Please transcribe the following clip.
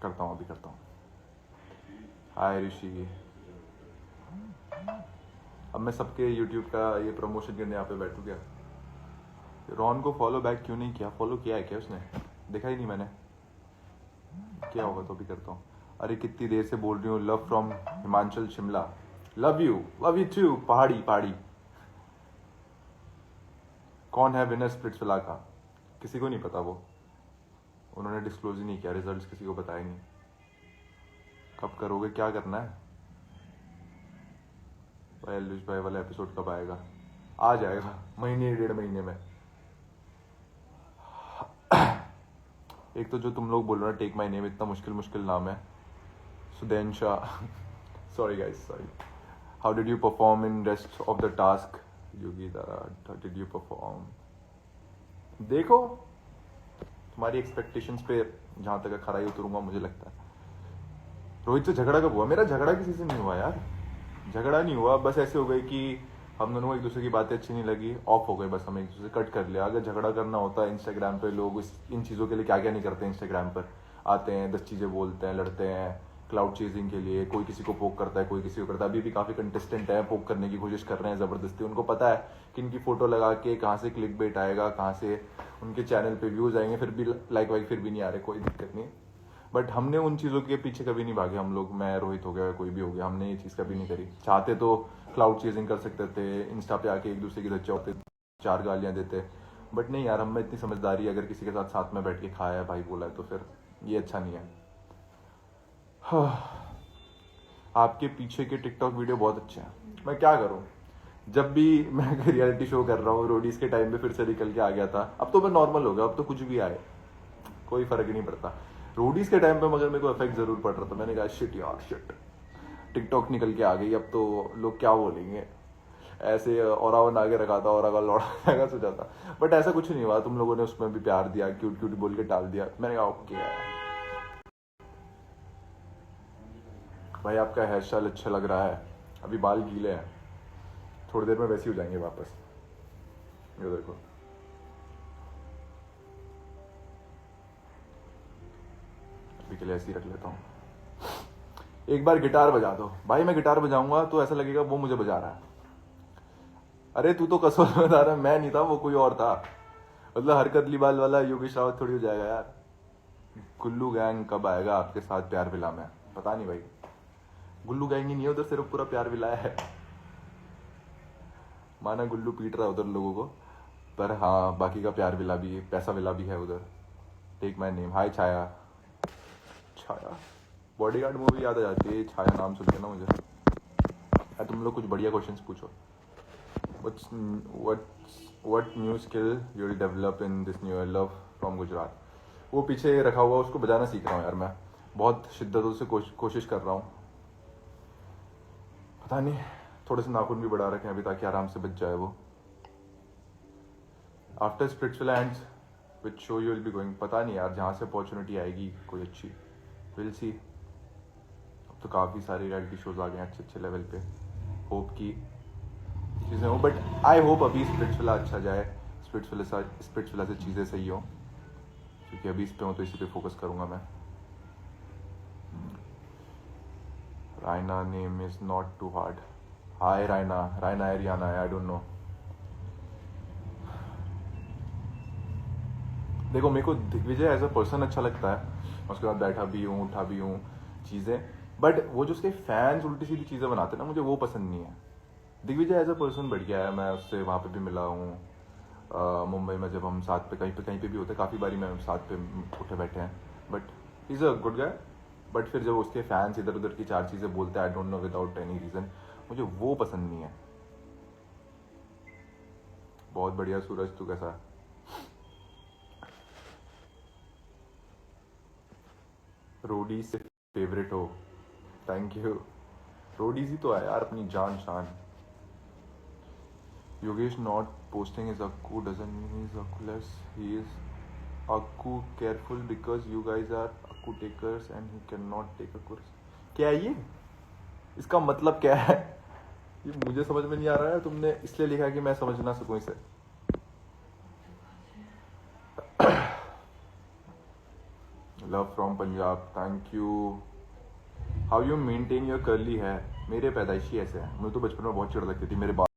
करता हूँ, अभी करता हूँ। हाय ऋषि। अब मैं सबके यूट्यूब का ये प्रमोशन करने यहाँ पे बैठूँ क्या? रॉन को फॉलो बैक क्यों नहीं किया? फॉलो किया है क्या उसने? देखा ही नहीं मैंने। क्या होगा तो अभी करता हूँ। अरे कितनी देर से बोल रही हूँ, love from Himachal Shimla. Love you too. पहाड़ी पहाड़ी। कौन है विनर स्प्लिट्सविला का? किसी को नहीं पता, वो उन्होंने डिस्क्लोज ही नहीं किया, रिजल्ट्स किसी को बताया नहीं। कब करोगे, क्या करना है भाई? एलविश भाई वाला एपिसोड कब आएगा? आ जाएगा महीने 1.5 महीने में। एक तो जो तुम लोग बोल रहे हो टेक माई नेम, इतना मुश्किल मुश्किल नाम है। Sudain Shah. Sorry guys, sorry. How did you perform in rest of the task? Yogi Dara, how did you perform? देखो तुम्हारी एक्सपेक्टेशंस पे जहां तक खरा ही उतरूंगा मुझे लगता है। रोहित से झगड़ा कब हुआ? मेरा झगड़ा किसी से नहीं हुआ यार, झगड़ा नहीं हुआ। बस ऐसे हो गए कि हम दोनों को एक दूसरे की बातें अच्छी नहीं लगी, ऑफ हो गए, बस हम एक दूसरे कट कर लिया। अगर झगड़ा करना होता है इंस्टाग्राम पे, लोग इन चीज़ों के लिए क्या क्या नहीं करते। इंस्टाग्राम पर आते हैं, 10 चीज़ें बोलते हैं, लड़ते हैं क्लाउड चेजिंग के लिए। कोई किसी को पोक करता है, कोई किसी को करता है। अभी भी काफ़ी कंटेस्टेंट है, पोक करने की कोशिश कर रहे हैं ज़बरदस्ती। उनको पता है कि इनकी फ़ोटो लगा के कहाँ से क्लिक बेट आएगा, कहाँ से उनके चैनल पे व्यूज़ आएंगे, फिर भी लाइक वाइक फिर भी नहीं आ रहे, कोई दिक्कत नहीं। बट हमने उन चीज़ों के पीछे कभी नहीं भागे हम लोग। मैं, रोहित हो गया, कोई भी हो गया, हमने ये चीज़ कभी नहीं करी। चाहते तो क्लाउड चेजिंग कर सकते थे, इंस्टा पे आके एक दूसरे की धच्चा होते, 4 गालियाँ देते। बट नहीं यार, हम में इतनी समझदारी, अगर किसी के साथ साथ में बैठ के खाया है, भाई बोला है, तो फिर ये अच्छा नहीं है। आपके पीछे के टिकटॉक वीडियो बहुत अच्छे हैं। मैं क्या करूँ, जब भी मैं रियलिटी शो कर रहा हूँ, रोडीज के टाइम पे फिर से निकल के आ गया था। अब तो मैं नॉर्मल हो गया, अब तो कुछ भी आए कोई फर्क ही नहीं पड़ता। रोडीज के टाइम पे मगर मेरे को इफेक्ट जरूर पड़ रहा था। मैंने कहा शिट यार शिट, टिकटॉक निकल के आ गई, अब तो लोग क्या बोलेंगे। ऐसे और आगे रखा था, और लौड़ा लगा सोचा था। बट ऐसा कुछ नहीं हुआ, तुम लोगों ने उसमें भी प्यार दिया, क्यूट क्यूट बोल के टाल दिया। मैंने कहा ओके भाई, आपका हेयर स्टाइल अच्छा लग रहा है। अभी बाल गीले हैं, थोड़ी देर में वैसे ही हो जाएंगे वापस। ये देखो, अभी के लिए ऐसे ही रख लेता हूँ। एक बार गिटार बजा दो भाई, मैं गिटार बजाऊंगा तो ऐसा लगेगा वो मुझे बजा रहा है। अरे तू तो कसौल में बता रहा है, मैं नहीं था, वो कोई और था। मतलब हरकतली बाल वाला योगेश रावत थोड़ी हो जाएगा यार। गुल्लू गैंग कब आएगा आपके साथ प्यार विला में? पता नहीं भाई, गुल्लू गैंग ही नहीं है उधर, सिर्फ पूरा प्यार विला है। माना गुल्लू पीट रहा है उधर लोगों को, पर हाँ बाकी का प्यार विला भी, पैसा विला भी है उधर। Take my name. Hi Chhaya. Chhaya Bodyguard movie याद आ जाती है छाया नाम सुन के ना मुझे। यार तुम लोग कुछ बढ़िया क्वेश्चंस पूछो। what new skill you will develop in this new year? Love from Gujarat. वो पीछे रखा हुआ, उसको बजाना सीख रहा हूँ यार मैं, बहुत शिद्दतों से कोशिश कर रहा हूँ। पता नहीं, थोड़े से नाखून भी बढ़ा रखे हैं अभी ताकि आराम से बच जाए वो। After spiritual ends which show you will be going? पता नहीं यार, जहाँ से अपॉर्चुनिटी आएगी कोई अच्छी, विल सी। अब तो काफ़ी सारे रियलिटी शोज आ गए हैं अच्छे अच्छे लेवल पे, होप की चीज़ें हो। बट आई होप अभी स्पिरिचुअला अच्छा जाए, स्पिरिचुअला से चीज़ें सही हो, क्योंकि अभी इस पे हूँ तो इसी पे फोकस करूँगा मैं। Raina name is not too hard. Hi Raina, Raina है रियाना है, आई डोंट नो। देखो मेरे को दिग्विजय एज अ पर्सन अच्छा लगता है, उसके बाद बैठा भी हूँ, उठा भी हूँ चीज़ें। बट वो जो उसके फैंस उल्टी सीधी चीज़ें बनाते हैं ना, मुझे वो पसंद नहीं है। दिग्विजय एज अ पर्सन बढ़िया है, मैं उससे वहाँ पे भी मिला हूँ मुंबई में, जब हम साथ पे कहीं पे भी होते, काफ़ी बारी मैं साथ पे उठे बैठे हैं। But is a good guy. But फिर जब उसके फैंस इधर उधर की 4 चीज़ें बोलते हैं, I don't know without any reason, मुझे वो पसंद नहीं है। बहुत बढ़िया सूरज, तू कैसा है? रोडी से फेवरेट हो? Thank you. रोडीज ही तो है यार अपनी जान शान। योगेश नॉट पोस्टिंग इज अक्कू डजंट मीन ही इज अक्कूलेस, ही इज अक्कू careful because you guys are अक्कू takers and he can not take a course. क्या है ये? इसका मतलब क्या है? ये मुझे समझ में नहीं आ रहा है, तुमने इसलिए लिखा है कि मैं समझ ना सकूं इसे। Love from Punjab, thank you. How you maintain your curly hair? मेरे पैदाइशी ऐसे हैं, मुझे तो बचपन में बहुत चिढ़ लगती थी मेरे बाल